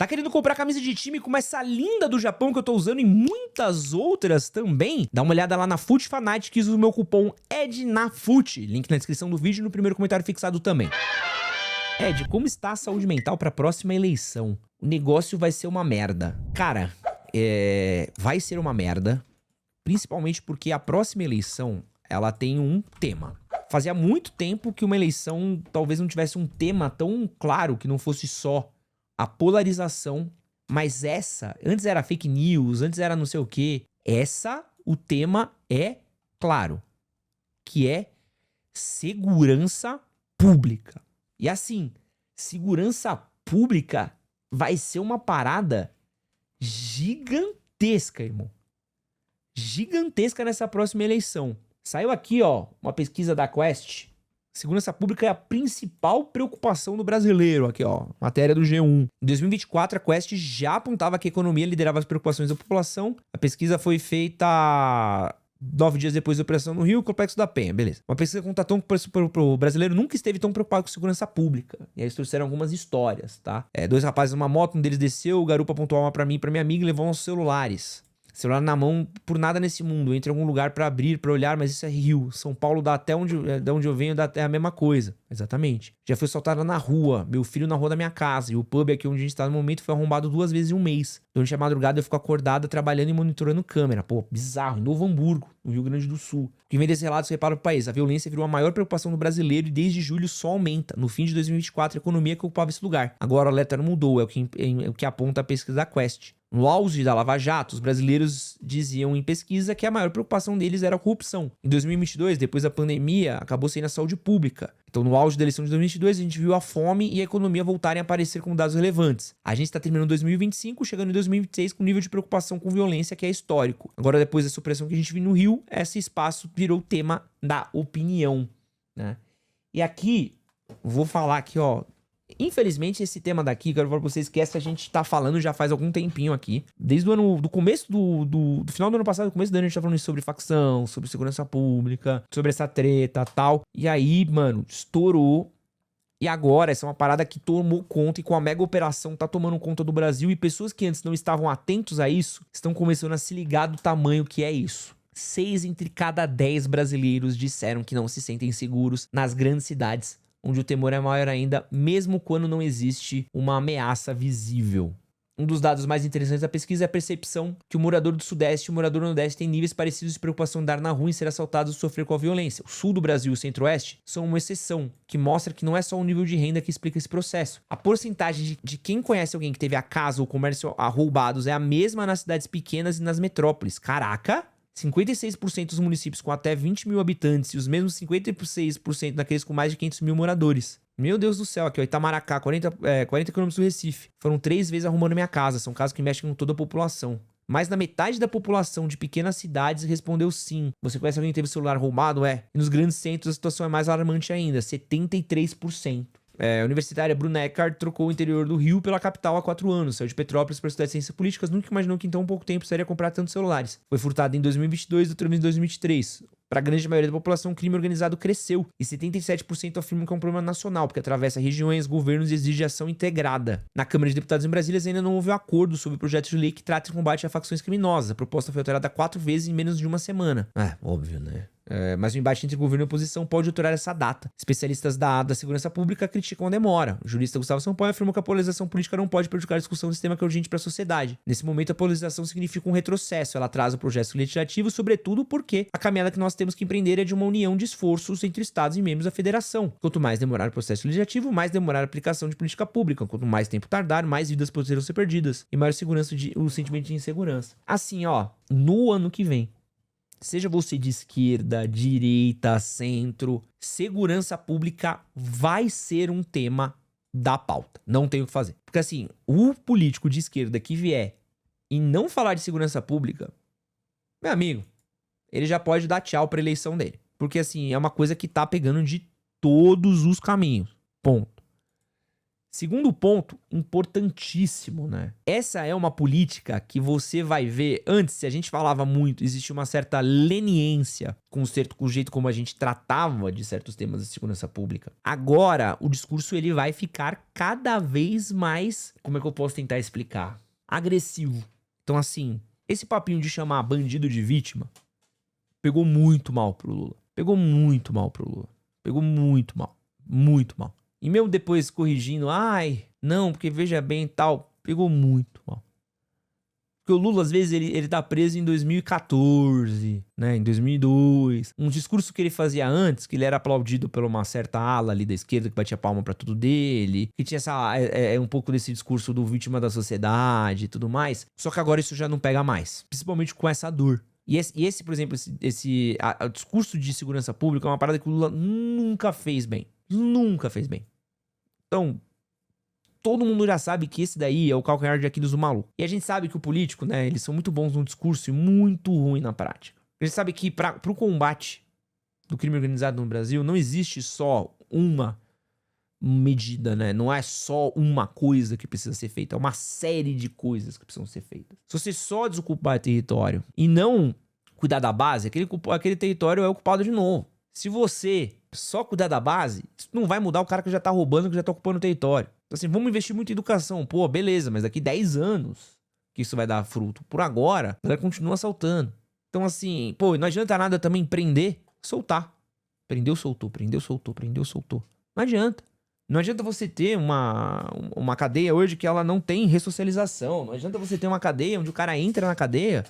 Tá querendo comprar camisa de time como essa linda do Japão que eu tô usando e muitas outras também? Dá uma olhada lá na Foot Fanatics, o meu cupom EDNAFUT. Link na descrição do vídeo e no primeiro comentário fixado também. Ed, como está a saúde mental para a próxima eleição? O negócio vai ser uma merda. Cara, vai ser uma merda, principalmente porque a próxima eleição, ela tem um tema. Fazia muito tempo que uma eleição talvez não tivesse um tema tão claro, que não fosse só a polarização, mas antes era fake news, antes era não sei o quê. O tema é claro, que é segurança pública. E assim, segurança pública vai ser uma parada gigantesca, irmão. Gigantesca nessa próxima eleição. Saiu aqui, ó, uma pesquisa da Quest. Segurança pública é a principal preocupação do brasileiro. Aqui, ó, matéria do G1. Em 2024, a Quest já apontava que a economia liderava as preocupações da população. A pesquisa foi feita 9 dias depois da operação no Rio, Complexo da Penha, beleza. Uma pesquisa que contatou que o brasileiro nunca esteve tão preocupado com segurança pública. E aí eles trouxeram algumas histórias, tá? 2 rapazes numa moto, um deles desceu, o garupa apontou uma pra mim e pra minha amiga e levou nossos celulares. Celular na mão, por nada nesse mundo. Entre em algum lugar pra abrir, pra olhar, mas isso é Rio. São Paulo dá até onde eu venho, dá até a mesma coisa. Exatamente. Já fui assaltada na rua, meu filho na rua da minha casa. E o pub aqui onde a gente tá no momento foi arrombado 2 vezes em um mês. Durante a madrugada eu fico acordada, trabalhando e monitorando câmera. Pô, bizarro. Em Novo Hamburgo, no Rio Grande do Sul. O que vem desse relato se repara pro país. A violência virou a maior preocupação do brasileiro e desde julho só aumenta. No fim de 2024, a economia que ocupava esse lugar. Agora o alerta não mudou, é o que aponta a pesquisa da Quest. No auge da Lava Jato, os brasileiros diziam em pesquisa que a maior preocupação deles era a corrupção. Em 2022, depois da pandemia, acabou sendo a saúde pública. Então, no auge da eleição de 2022, a gente viu a fome e a economia voltarem a aparecer como dados relevantes. A gente está terminando 2025, chegando em 2026 com um nível de preocupação com violência que é histórico. Agora, depois da supressão que a gente viu no Rio, esse espaço virou tema da opinião, né? E aqui, vou falar aqui, ó. Infelizmente, esse tema daqui, quero falar pra vocês que a gente tá falando já faz algum tempinho aqui. Desde o ano, do começo do final do ano passado, do começo do ano, a gente tá falando sobre facção, sobre segurança pública, sobre essa treta e tal. E aí, mano, estourou. E agora, essa é uma parada que tomou conta e com a mega operação tá tomando conta do Brasil. E pessoas que antes não estavam atentos a isso, estão começando a se ligar do tamanho que é isso. 6 entre cada 10 brasileiros disseram que não se sentem seguros nas grandes cidades, onde o temor é maior ainda, mesmo quando não existe uma ameaça visível. Um dos dados mais interessantes da pesquisa é a percepção que o morador do Sudeste e o morador do Nordeste têm níveis parecidos de preocupação de dar na rua e ser assaltado ou sofrer com a violência. O Sul do Brasil e o Centro-Oeste são uma exceção, que mostra que não é só o nível de renda que explica esse processo. A porcentagem de quem conhece alguém que teve a casa ou comércio roubados é a mesma nas cidades pequenas e nas metrópoles. Caraca! 56% dos municípios com até 20 mil habitantes e os mesmos 56% daqueles com mais de 500 mil moradores. Meu Deus do céu, aqui ó, Itamaracá, 40 km do Recife. Foram 3 vezes arrumando minha casa, são casos que mexem com toda a população. Mais da metade da população de pequenas cidades respondeu sim. Você conhece alguém que teve o celular roubado? E nos grandes centros a situação é mais alarmante ainda, 73%. A universitária Bruna Eckart trocou o interior do Rio pela capital há 4 anos. Saiu de Petrópolis para estudar ciências políticas, nunca imaginou que em tão pouco tempo precisaria comprar tantos celulares. Foi furtado em 2022 e outro em 2023. Para a grande maioria da população, o crime organizado cresceu. E 77% afirmam que é um problema nacional, porque atravessa regiões, governos e exige ação integrada. Na Câmara de Deputados em Brasília ainda não houve acordo sobre o projeto de lei que trata de combate a facções criminosas. A proposta foi alterada 4 vezes em menos de uma semana. Óbvio, né? Mas o embate entre governo e oposição pode alterar essa data. Especialistas da segurança pública criticam a demora. O jurista Gustavo Sampaio afirmou que a polarização política não pode prejudicar a discussão desse tema que é urgente para a sociedade. Nesse momento, a polarização significa um retrocesso. Ela atrasa o processo legislativo, sobretudo porque a caminhada que nós temos que empreender é de uma união de esforços entre estados e membros da federação. Quanto mais demorar o processo legislativo, mais demorar a aplicação de política pública. Quanto mais tempo tardar, mais vidas poderão ser perdidas e maior o sentimento de insegurança. Assim, ó, no ano que vem, seja você de esquerda, direita, centro, segurança pública vai ser um tema da pauta. Não tem o que fazer. Porque assim, o político de esquerda que vier e não falar de segurança pública, meu amigo, ele já pode dar tchau pra eleição dele. Porque assim, é uma coisa que tá pegando de todos os caminhos. Ponto. Segundo ponto, importantíssimo, né? Essa é uma política que você vai ver... Antes, se a gente falava muito, existia uma certa leniência com o jeito como a gente tratava de certos temas de segurança pública. Agora, o discurso ele vai ficar cada vez mais... Como é que eu posso tentar explicar? Agressivo. Então, assim, esse papinho de chamar bandido de vítima pegou muito mal pro Lula. Pegou muito mal pro Lula. Pegou muito mal. Muito mal. E mesmo depois corrigindo, não, porque veja bem e tal, pegou muito mal. Porque o Lula, às vezes, ele tá preso em 2014, né, em 2002. Um discurso que ele fazia antes, que ele era aplaudido por uma certa ala ali da esquerda, que batia palma pra tudo dele, que tinha um pouco desse discurso do vítima da sociedade e tudo mais. Só que agora isso já não pega mais, principalmente com essa dor. E esse por exemplo, o discurso de segurança pública é uma parada que o Lula nunca fez bem. Nunca fez bem. Então, todo mundo já sabe que esse daí é o calcanhar de Aquiles do maluco. E a gente sabe que o político, né, eles são muito bons no discurso e muito ruim na prática. A gente sabe que pro combate do crime organizado no Brasil não existe só uma medida, né? Não é só uma coisa que precisa ser feita, é uma série de coisas que precisam ser feitas. Se você só desocupar território e não cuidar da base, aquele território é ocupado de novo. Se você só cuidar da base, isso não vai mudar o cara que já tá roubando, que já tá ocupando o território. Então assim, vamos investir muito em educação. Pô, beleza, mas daqui 10 anos que isso vai dar fruto. Por agora, a galera continua assaltando. Então assim, pô, não adianta nada também prender, soltar. Prendeu, soltou, prendeu, soltou, prendeu, soltou. Não adianta. Não adianta você ter uma cadeia hoje que ela não tem ressocialização. Não adianta você ter uma cadeia onde o cara entra na cadeia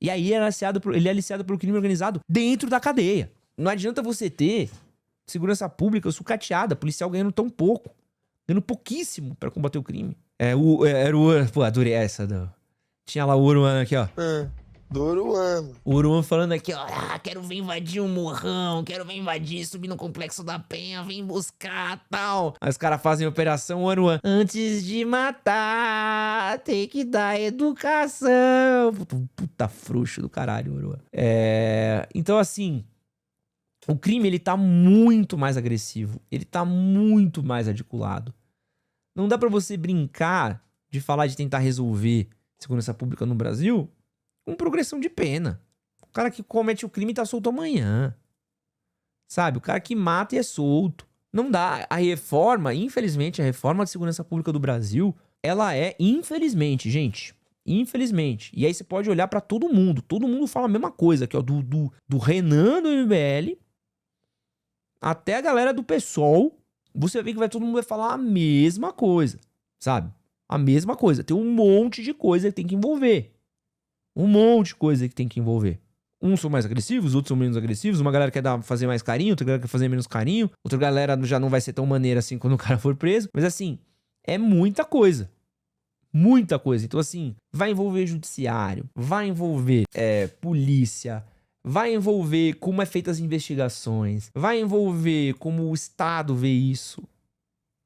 e aí ele é aliciado pelo crime organizado dentro da cadeia. Não adianta você ter segurança pública sucateada, policial ganhando tão pouco. Ganhando pouquíssimo pra combater o crime. Pô, adorei essa. Tinha lá o Oruan aqui, ó. Do Oruan. O Oruan falando aqui, ó. Quero ver invadir um morrão, quero ver invadir, subir no Complexo da Penha, vem buscar, tal. Aí os caras fazem operação Oruan. Antes de matar, tem que dar educação. Puta frouxo do caralho, Oruan. Então, assim, o crime, ele tá muito mais agressivo. Ele tá muito mais articulado. Não dá pra você brincar de falar de tentar resolver segurança pública no Brasil com progressão de pena. O cara que comete o crime tá solto amanhã. Sabe? O cara que mata e é solto. Não dá. A reforma, infelizmente, a reforma de segurança pública do Brasil, ela é, infelizmente, gente, infelizmente. E aí você pode olhar pra todo mundo. Todo mundo fala a mesma coisa aqui, ó. Do Renan do MBL até a galera do PSOL. Você vê que todo mundo vai falar a mesma coisa, sabe? A mesma coisa. Tem um monte de coisa que tem que envolver. Um monte de coisa que tem que envolver. Uns são mais agressivos, outros são menos agressivos. Uma galera quer fazer mais carinho, outra galera quer fazer menos carinho. Outra galera já não vai ser tão maneira assim quando o cara for preso. Mas assim, é muita coisa. Muita coisa. Então assim, vai envolver judiciário, vai envolver polícia, vai envolver como é feita as investigações, vai envolver como o Estado vê isso.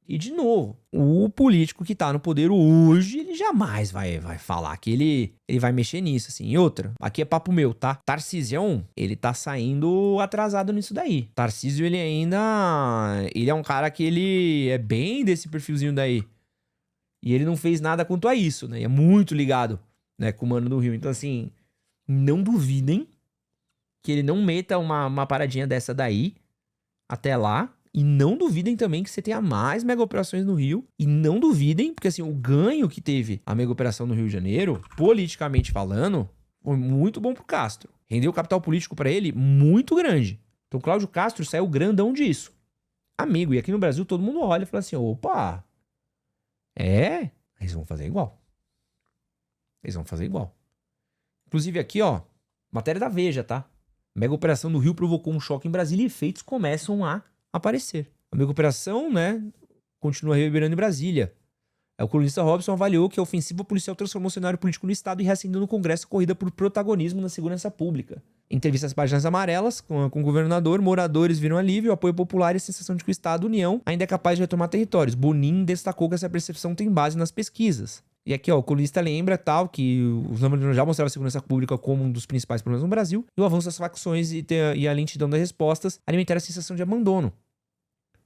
E, de novo, o político que tá no poder hoje, ele jamais vai falar que ele vai mexer nisso, assim. E outra, aqui é papo meu, tá? Tarcísio, ele tá saindo atrasado nisso daí. Tarcísio, ele é um cara que ele é bem desse perfilzinho daí. E ele não fez nada quanto a isso, né? E é muito ligado, né, com o Mano do Rio. Então, assim, não duvidem que ele não meta uma paradinha dessa daí até lá. E não duvidem também que você tenha mais mega operações no Rio. E não duvidem, porque assim, o ganho que teve a mega operação no Rio de Janeiro, politicamente falando, foi muito bom pro Castro. Rendeu capital político pra ele muito grande. Então o Cláudio Castro saiu grandão disso. Amigo, e aqui no Brasil todo mundo olha e fala assim, opa, eles vão fazer igual. Eles vão fazer igual. Inclusive aqui, ó, matéria da Veja, tá? Mega operação no Rio provocou um choque em Brasília e efeitos começam a aparecer. A mega operação, né, continua reverberando em Brasília. O colunista Robson avaliou que a ofensiva policial transformou o cenário político no Estado e reacendeu no Congresso a corrida por protagonismo na segurança pública. Em entrevista às páginas amarelas, com o governador, moradores viram alívio, apoio popular e a sensação de que o Estado, União, ainda é capaz de retomar territórios. Bonin destacou que essa percepção tem base nas pesquisas. E aqui, ó, o colunista lembra, tal, que os números já mostravam a segurança pública como um dos principais problemas no Brasil, e o avanço das facções e a lentidão das respostas alimentaram a sensação de abandono.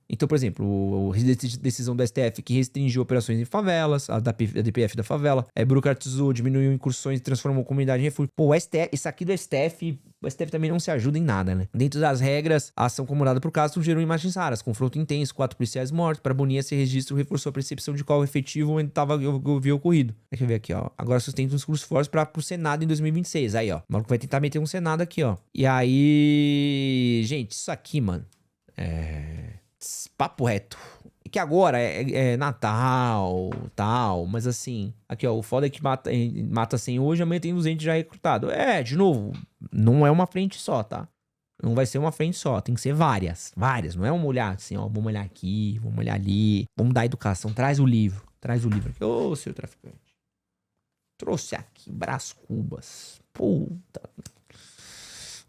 Então, por exemplo, a decisão do STF que restringiu operações em favelas, a DPF da favela, burocratizou, diminuiu incursões e transformou a comunidade em refúgio. Pô, o STF, isso aqui do STF, o STF também não se ajuda em nada, né? Dentro das regras, a ação acumulada por caso gerou imagens raras, confronto intenso, 4 policiais mortos. Para Boninha, esse registro reforçou a percepção de qual efetivo havia ocorrido. Deixa eu ver aqui, ó. Agora sustenta um discurso forte pro Senado em 2026. Aí, ó. O maluco vai tentar meter um Senado aqui, ó. E aí... Gente, isso aqui, mano... Papo reto. E que agora é Natal, tal, mas assim... Aqui, ó, o foda é que mata 100 hoje, amanhã tem 200 já recrutado. De novo, não é uma frente só, tá? Não vai ser uma frente só, tem que ser várias. Não é uma olhar assim, ó, vamos olhar aqui, vamos olhar ali. Vamos dar educação, traz o livro aqui. Ô, seu traficante. Trouxe aqui, Brás Cubas. Puta...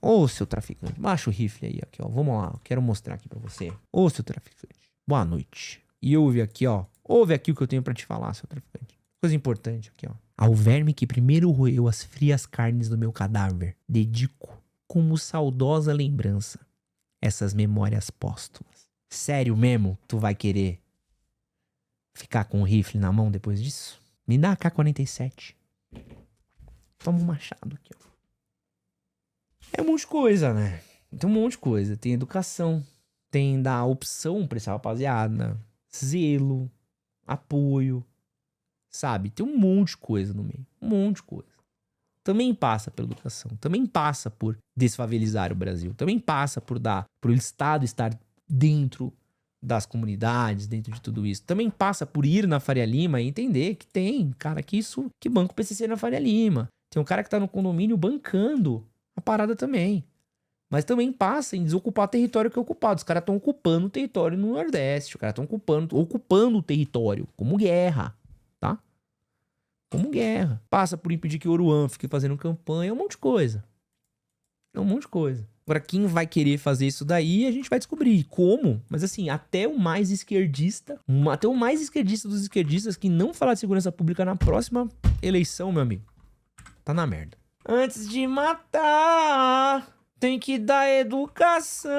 Ô, seu traficante, baixa o rifle aí, aqui, ó. Vamos lá, eu quero mostrar aqui pra você. Ô, seu traficante, boa noite. E ouve aqui, ó. Ouve aqui o que eu tenho pra te falar, seu traficante. Coisa importante aqui, ó. Ao verme que primeiro roeu as frias carnes do meu cadáver, dedico, como saudosa lembrança, essas memórias póstumas. Sério mesmo, tu vai querer ficar com o rifle na mão depois disso? Me dá a K-47. Toma um machado aqui, ó. É um monte de coisa, né? Tem um monte de coisa. Tem educação. Tem dar opção pra essa rapaziada. Zelo. Apoio. Sabe? Tem um monte de coisa no meio. Um monte de coisa. Também passa pela educação. Também passa por desfavelizar o Brasil. Também passa por o Estado estar dentro das comunidades, dentro de tudo isso. Também passa por ir na Faria Lima e entender que tem cara que banca o PCC na Faria Lima. Tem um cara que tá no condomínio bancando a parada também. Mas também passa em desocupar território que é ocupado. Os caras estão ocupando o território no Nordeste. Os caras estão ocupando o território. Como guerra. Tá? Como guerra. Passa por impedir que o Oruan fique fazendo campanha. É um monte de coisa. É um monte de coisa. Agora, quem vai querer fazer isso daí, a gente vai descobrir. Como? Mas assim, até o mais esquerdista dos esquerdistas que não falar de segurança pública na próxima eleição, meu amigo, tá na merda. Antes de matar, tem que dar educação.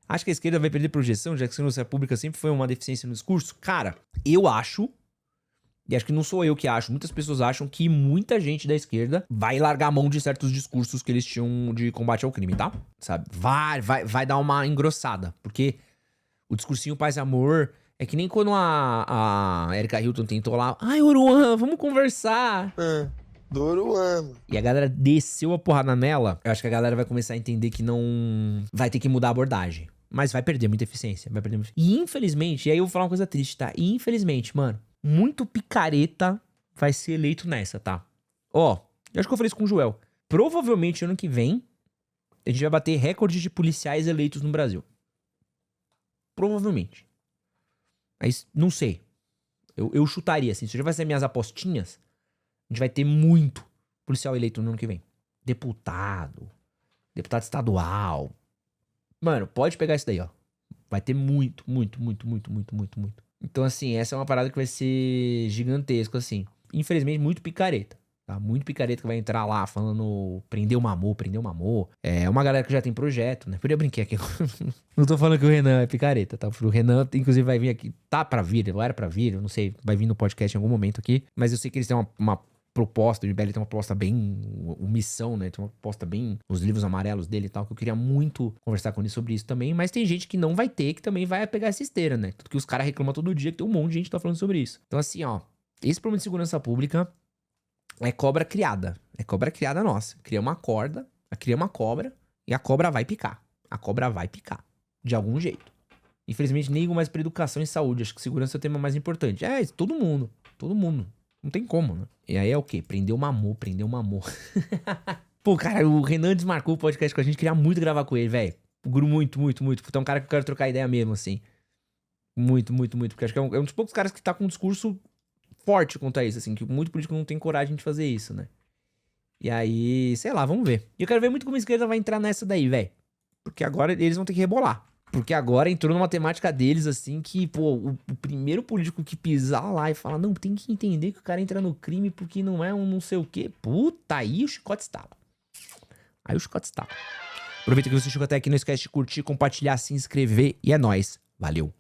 Acho que a esquerda vai perder projeção, já que a segurança pública sempre foi uma deficiência no discurso. Cara, eu acho, e acho que não sou eu que acho, muitas pessoas acham que muita gente da esquerda vai largar a mão de certos discursos que eles tinham de combate ao crime, tá? Sabe? Vai dar uma engrossada, porque o discursinho paz e amor é que nem quando a Erika Hilton tentou lá, ai, Oruan, vamos conversar. Doruan. E a galera desceu a porrada nela. Eu acho que a galera vai começar a entender que não vai ter que mudar a abordagem. Mas vai perder muita eficiência. E infelizmente, e aí eu vou falar uma coisa triste, tá? E infelizmente, mano, muito picareta vai ser eleito nessa, tá? Ó, eu acho que eu falei isso com o Joel. Provavelmente ano que vem, a gente vai bater recorde de policiais eleitos no Brasil. Provavelmente. Mas não sei. Eu chutaria, assim. Se já vai ser minhas apostinhas, a gente vai ter muito policial eleito no ano que vem. Deputado estadual. Mano, pode pegar isso daí, ó. Vai ter muito. Então, assim, essa é uma parada que vai ser gigantesco, assim. Infelizmente, muito picareta. Tá? Muito picareta que vai entrar lá falando prendeu uma amor. É uma galera que já tem projeto, né? Podia brincar aqui. Não tô falando que o Renan é picareta, tá? O Renan, inclusive, vai vir aqui. Tá pra vir, não era pra vir, eu não sei. Vai vir no podcast em algum momento aqui. Mas eu sei que eles têm uma proposta, o MBL tem uma proposta bem... missão, né? Tem uma proposta bem... os livros amarelos dele e tal, que eu queria muito conversar com ele sobre isso também. Mas tem gente que não vai ter, que também vai pegar essa esteira, né? Tudo que os caras reclamam todo dia, que tem um monte de gente que tá falando sobre isso. Então, assim, ó. Esse problema de segurança pública é cobra criada. É cobra criada nossa. Cria uma corda, cria uma cobra e a cobra vai picar. A cobra vai picar. De algum jeito. Infelizmente, nem ligo mais pra educação e saúde. Acho que segurança é o tema mais importante. Todo mundo. Não tem como, né? E aí é o quê? Prendeu uma amor. Pô, cara, o Renan desmarcou o podcast com a gente. Queria muito gravar com ele, velho. Muito. Então é um cara que eu quero trocar ideia mesmo, assim. Muito. Porque acho que é um dos poucos caras que tá com um discurso forte quanto a isso, assim. Que muito político não tem coragem de fazer isso, né? E aí, sei lá, vamos ver. E eu quero ver muito como a esquerda vai entrar nessa daí, velho. Porque agora eles vão ter que rebolar. Porque agora entrou numa temática deles, assim, que, pô, o primeiro político que pisar lá e falar, não, tem que entender que o cara entra no crime porque não é um não sei o quê. Puta, aí o chicote estala. Aproveita que você chegou até aqui, não esquece de curtir, compartilhar, se inscrever e é nóis. Valeu!